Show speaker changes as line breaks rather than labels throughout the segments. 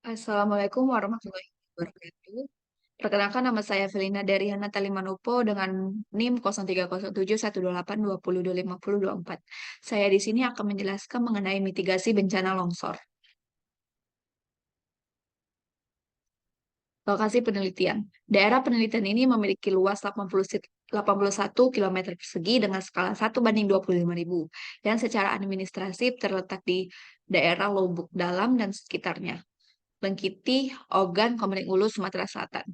Assalamualaikum warahmatullahi wabarakatuh. Perkenalkan nama saya Felina Dariana Talimanupo dengan NIM 03071282025024. Saya di sini akan menjelaskan mengenai mitigasi bencana longsor. Lokasi penelitian. Daerah penelitian ini memiliki luas 81 km persegi dengan skala 1:25.000 yang secara administratif terletak di daerah Lubuk Dalam dan sekitarnya. Lengkiti, Ogan, Komering Ulu, Sumatera Selatan.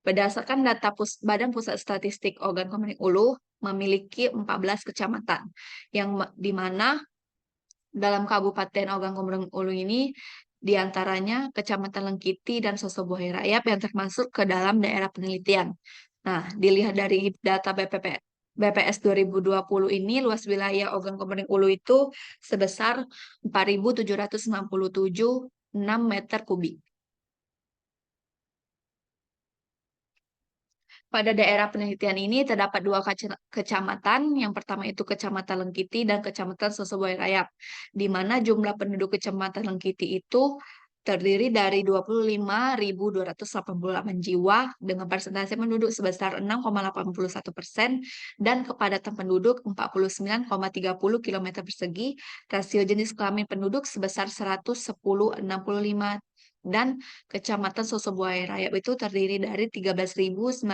Berdasarkan data Badan Pusat Statistik Ogan Komering Ulu memiliki 14 kecamatan di mana dalam Kabupaten Ogan Komering Ulu ini diantaranya Kecamatan Lengkiti dan Sosobuaya Rayap yang termasuk ke dalam daerah penelitian. Nah, dilihat dari data BPS 2020 ini luas wilayah Ogan Komering Ulu itu sebesar 4.767,6 meter kubik. Pada daerah penelitian ini terdapat dua kecamatan. Yang pertama itu Kecamatan Lengkiti dan Kecamatan Sosobuaya Rayap, di mana jumlah penduduk Kecamatan Lengkiti itu terdiri dari 25.288 jiwa dengan persentase penduduk sebesar 6,81% dan kepadatan penduduk 49,30 km persegi, rasio jenis kelamin penduduk sebesar 110,65 dan Kecamatan Sosobuaya Rayap itu terdiri dari 13.902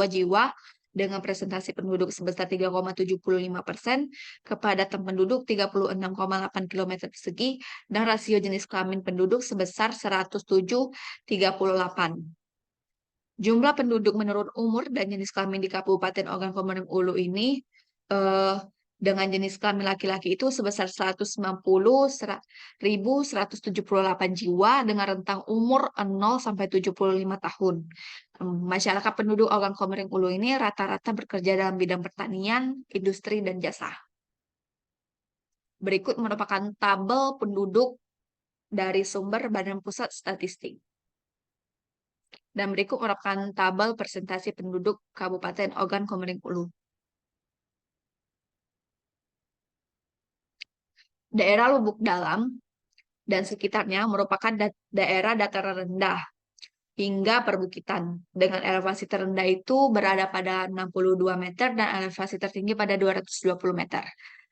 jiwa dengan presentasi penduduk sebesar 3,75%, kepadatan penduduk 36,8 km persegi, dan rasio jenis kelamin penduduk sebesar 107,38. Jumlah penduduk menurut umur dan jenis kelamin di Kabupaten Ogan Komering Ulu ini eh, dengan jenis kelamin laki-laki itu sebesar 190.178 jiwa dengan rentang umur 0 sampai 75 tahun. Masyarakat penduduk Ogan Komering Ulu ini rata-rata bekerja dalam bidang pertanian, industri, dan jasa. Berikut merupakan tabel penduduk dari sumber Badan Pusat Statistik. Dan berikut merupakan tabel presentasi penduduk Kabupaten Ogan Komering Ulu. Daerah Lubuk Dalam dan sekitarnya merupakan daerah dataran rendah hingga perbukitan. Dengan elevasi terendah itu berada pada 62 meter dan elevasi tertinggi pada 220 meter.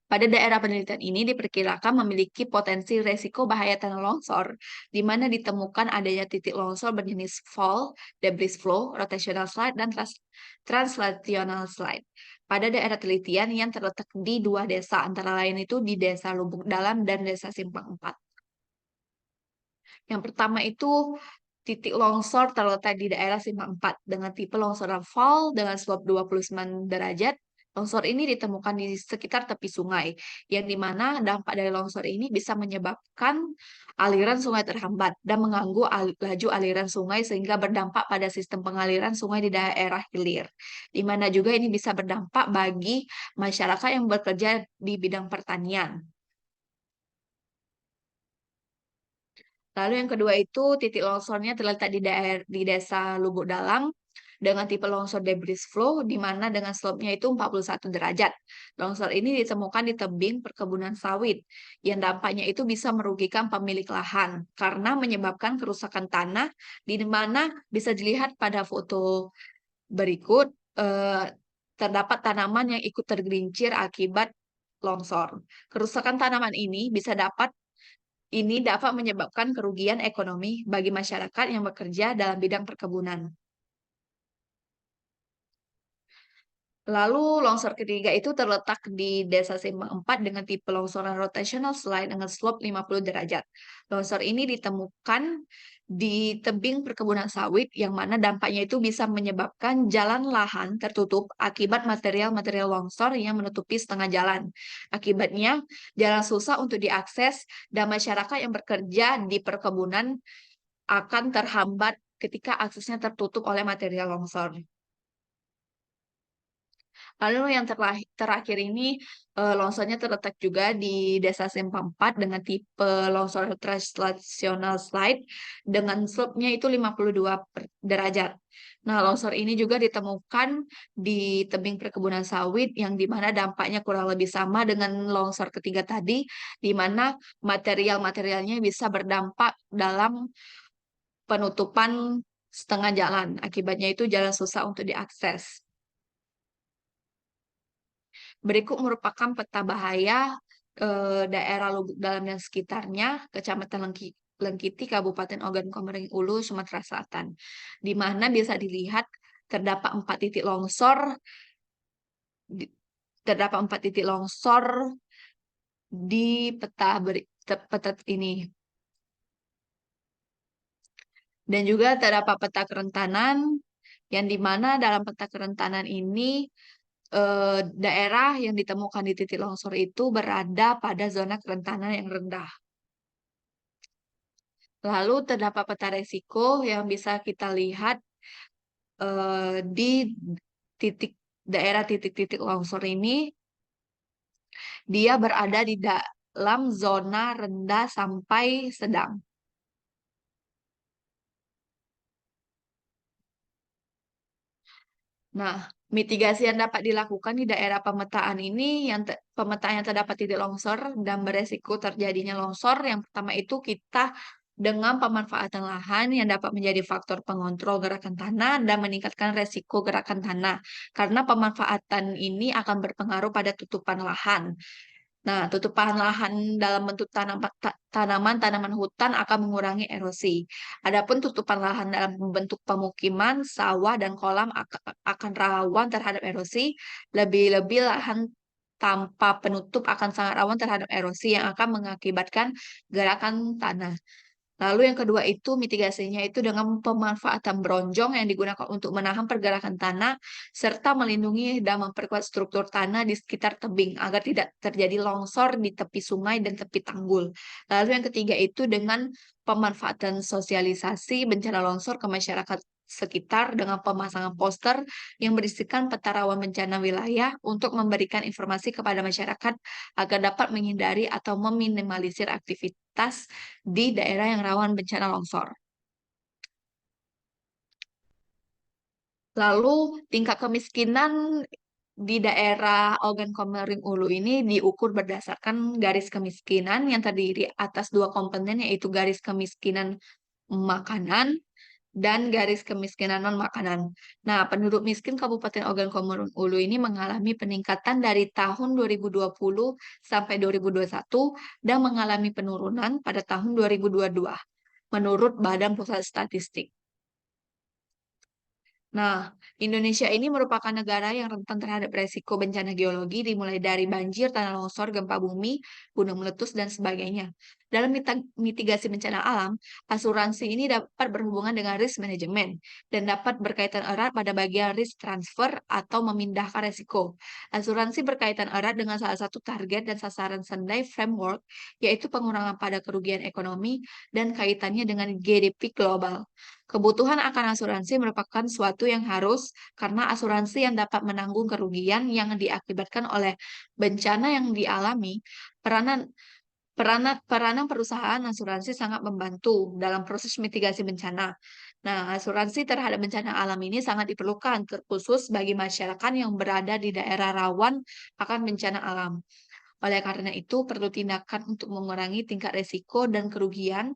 Pada daerah penelitian ini diperkirakan memiliki potensi resiko bahaya tanah longsor, di mana ditemukan adanya titik longsor berjenis fall, debris flow, rotational slide, dan translational slide. Pada daerah penelitian yang terletak di dua desa, antara lain itu di Desa Lubuk Dalam dan Desa Simpang 4. Yang pertama itu titik longsor terletak di daerah Simpang 4 dengan tipe longsoran fall dengan slope 29 derajat. Longsor ini ditemukan di sekitar tepi sungai, yang dimana dampak dari longsor ini bisa menyebabkan aliran sungai terhambat dan mengganggu laju aliran sungai sehingga berdampak pada sistem pengaliran sungai di daerah hilir. Di mana juga ini bisa berdampak bagi masyarakat yang bekerja di bidang pertanian. Lalu yang kedua itu titik longsornya terletak di desa Lubuk Dalam dengan tipe longsor debris flow di mana dengan slope-nya itu 41 derajat. Longsor ini ditemukan di tebing perkebunan sawit yang dampaknya itu bisa merugikan pemilik lahan karena menyebabkan kerusakan tanah di mana bisa dilihat pada foto berikut eh, terdapat tanaman yang ikut tergelincir akibat longsor. Kerusakan tanaman ini dapat menyebabkan kerugian ekonomi bagi masyarakat yang bekerja dalam bidang perkebunan. Lalu longsor ketiga itu terletak di Desa Simpang 4 dengan tipe longsoran rotational slide dengan slope 50 derajat. Longsor ini ditemukan di tebing perkebunan sawit yang mana dampaknya itu bisa menyebabkan jalan lahan tertutup akibat material-material longsor yang menutupi setengah jalan. Akibatnya jalan susah untuk diakses dan masyarakat yang bekerja di perkebunan akan terhambat ketika aksesnya tertutup oleh material longsor. Lalu yang terakhir ini longsornya terletak juga di Desa Sempampat dengan tipe longsor translational slide dengan slope-nya itu 52 derajat. Nah, longsor ini juga ditemukan di tebing perkebunan sawit yang dimana dampaknya kurang lebih sama dengan longsor ketiga tadi, di mana material-materialnya bisa berdampak dalam penutupan setengah jalan. Akibatnya itu jalan susah untuk diakses. Berikut merupakan peta bahaya daerah Lubuk Dalam dan sekitarnya, Kecamatan Lengkiti, Kabupaten Ogan Komering Ulu, Sumatera Selatan, di mana bisa dilihat terdapat empat titik longsor, di- terdapat empat titik longsor di peta ini, dan juga terdapat peta kerentanan, yang di mana dalam peta kerentanan ini daerah yang ditemukan di titik longsor itu berada pada zona kerentanan yang rendah. Lalu terdapat peta resiko yang bisa kita lihat di titik daerah titik-titik longsor ini, dia berada di dalam zona rendah sampai sedang. Nah, mitigasi yang dapat dilakukan di daerah pemetaan ini, pemetaan yang terdapat titik longsor dan beresiko terjadinya longsor, yang pertama itu kita dengan pemanfaatan lahan yang dapat menjadi faktor pengontrol gerakan tanah dan meningkatkan resiko gerakan tanah. Karena pemanfaatan ini akan berpengaruh pada tutupan lahan. Nah, tutupan lahan dalam bentuk tanaman hutan akan mengurangi erosi. Adapun tutupan lahan dalam bentuk pemukiman, sawah, dan kolam akan rawan terhadap erosi. Lebih-lebih lahan tanpa penutup akan sangat rawan terhadap erosi yang akan mengakibatkan gerakan tanah. Lalu yang kedua itu mitigasinya itu dengan pemanfaatan bronjong yang digunakan untuk menahan pergerakan tanah serta melindungi dan memperkuat struktur tanah di sekitar tebing agar tidak terjadi longsor di tepi sungai dan tepi tanggul. Lalu yang ketiga itu dengan pemanfaatan sosialisasi bencana longsor ke masyarakat sekitar dengan pemasangan poster yang berisikan peta rawan bencana wilayah untuk memberikan informasi kepada masyarakat agar dapat menghindari atau meminimalisir aktivitas di daerah yang rawan bencana longsor. Lalu tingkat kemiskinan di daerah Ogan Komering Ulu ini diukur berdasarkan garis kemiskinan yang terdiri atas dua komponen, yaitu garis kemiskinan makanan dan garis kemiskinan non-makanan. Nah, penduduk miskin Kabupaten Ogan Komering Ulu ini mengalami peningkatan dari tahun 2020 sampai 2021 dan mengalami penurunan pada tahun 2022 menurut Badan Pusat Statistik. Nah, Indonesia ini merupakan negara yang rentan terhadap resiko bencana geologi dimulai dari banjir, tanah longsor, gempa bumi, gunung meletus, dan sebagainya. Dalam mitigasi bencana alam, asuransi ini dapat berhubungan dengan risk management dan dapat berkaitan erat pada bagian risk transfer atau memindahkan resiko. Asuransi berkaitan erat dengan salah satu target dan sasaran Sendai Framework, yaitu pengurangan pada kerugian ekonomi dan kaitannya dengan GDP global. Kebutuhan akan asuransi merupakan suatu yang harus karena asuransi yang dapat menanggung kerugian yang diakibatkan oleh bencana yang dialami. Peranan peranan perusahaan asuransi sangat membantu dalam proses mitigasi bencana. Nah, asuransi terhadap bencana alam ini sangat diperlukan, terkhusus bagi masyarakat yang berada di daerah rawan akan bencana alam. Oleh karena itu, perlu tindakan untuk mengurangi tingkat risiko dan kerugian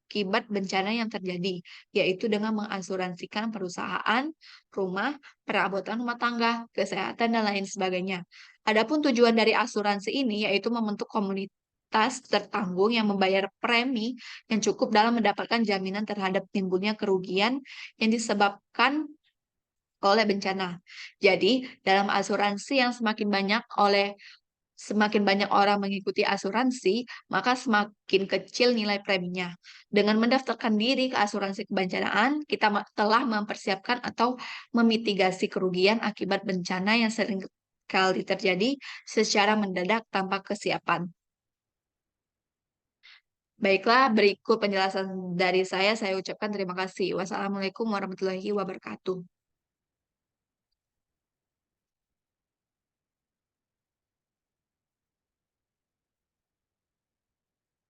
akibat bencana yang terjadi, yaitu dengan mengasuransikan perusahaan, rumah, perabotan rumah tangga, kesehatan, dan lain sebagainya. Adapun tujuan dari asuransi ini yaitu membentuk komunitas tertanggung yang membayar premi yang cukup dalam mendapatkan jaminan terhadap timbulnya kerugian yang disebabkan oleh bencana. Jadi, dalam asuransi yang semakin banyak orang mengikuti asuransi, maka semakin kecil nilai preminya. Dengan mendaftarkan diri ke asuransi kebencanaan, kita telah mempersiapkan atau memitigasi kerugian akibat bencana yang sering kali terjadi secara mendadak tanpa kesiapan. Baiklah, berikut penjelasan dari saya. Saya ucapkan terima kasih. Wassalamualaikum warahmatullahi wabarakatuh.